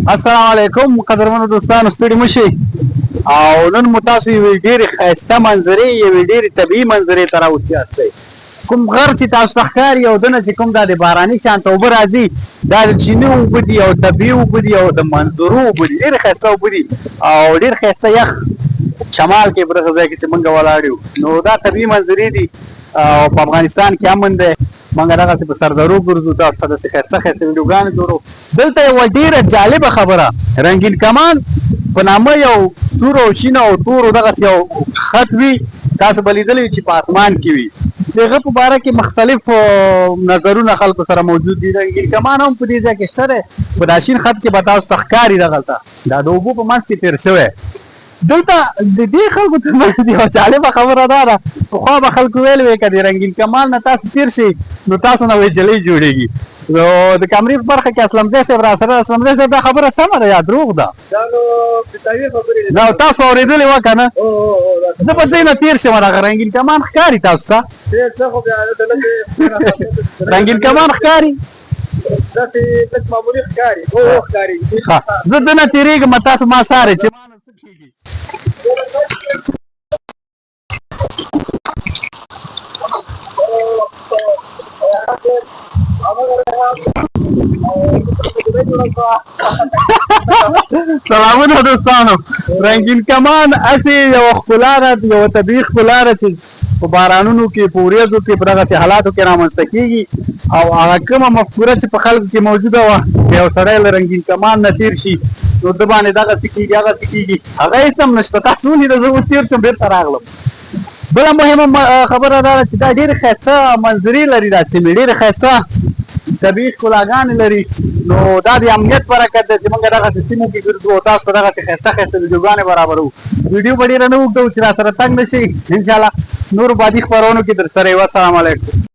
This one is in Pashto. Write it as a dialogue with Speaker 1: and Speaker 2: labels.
Speaker 1: السلام علیکم قدرمنو دوستانو ستړي مشي او نن مو تاسو یوې ډېرې ښایسته منظرې یوې ډېرې طبیعي منظرې ته راوستي یاستئ. کوم غر چې تاسو ته ښکاري او دنه چې کوم دا د باراني شانته اوبه راځي دا د چینې اوبه دي او طبیعي اوبه دي او د منظرو اوبه دي، ډېرې ښایسته اوبه دي او ډېر ښایسته یخ شمال کې په دغه ځای کې چې موږ ولاړ یو نو دا طبیعي منظرې دي او په افغانستان کې امن دی. موږ دغسې په سردرو ګرځو، تاسو ته داسې ښایسته ښایسته ویډیوګانې جوړو. دلته یوه ډېره جالبه خبره، رنګین کمان په نامه یو سور او شین او تورو دغسې یو خط وي، تاسو به لیدلی چې په اسمان کې وي. د هغه په باره کې مختلف نظرونه خلکو سره موجود دي. رنګین کمان هم په دې ځای کې شته دی، په دا شین خط کې به تاسو ته ښکاري دغلته دا د اوبو په منځ کې تېر شوی. دلته د دې خلکو ترمنځ یوه جالبه خبره دا ده، پخوا به خلکو ویل وی که د رنګین کمان نه تاسو تېر شئ نو تاسو نه ویجلۍ جوړېږي. نو د کامرې په برخه کې اسلمزی صاحب را سره، اسلمزی صاحب دا خبره سمه ده یا دروغ ده؟ دا تاسو اورېدلې وه که نه؟ زه به دې نه تېر شم، دغه رنګین کمان ښکاري تاسو ته؟ رنګین کمان ښکاري؟ زه دنه تېرېږم، تاسو ما څارئ چې ما نه څه کېږي. سلامونه دوستانو، رنګین کمان هسې یوه ښکلا ده، یوه طبیعي ښکلا ده چې په بارانونو کې په وریځو کې په دغسې حالاتو کې رامنځته کېږي او هغه کومه مفکوره چې په خلکو کې موجوده وه که یو سړی له رنګین کمان نه تېر شي نو ده باندې دغسې کېږي هغسې کېږي، هغه هېڅ هم نشته. تاسو ولیده زه اوس تېر شم بېرته راغلم. بله مهمه خبره دا ده چې دا ډېرې ښایسته منظرې لري، دا سیمې ډېرې ښایسته طبیعي ښکلاګانې لري. نو دا د امنیت برکت دی چې موږ دغسې سیمو کې ګرځو او تاسو ته دغسې ښایسته ښایسته ویډیوګانې برابروو. ویډیو به ډېره نه اوږدوو چې را سره تنګ نه شئ. انشاءالله نورو بعدي خپرونو کې در سره یو. السلام علیکم.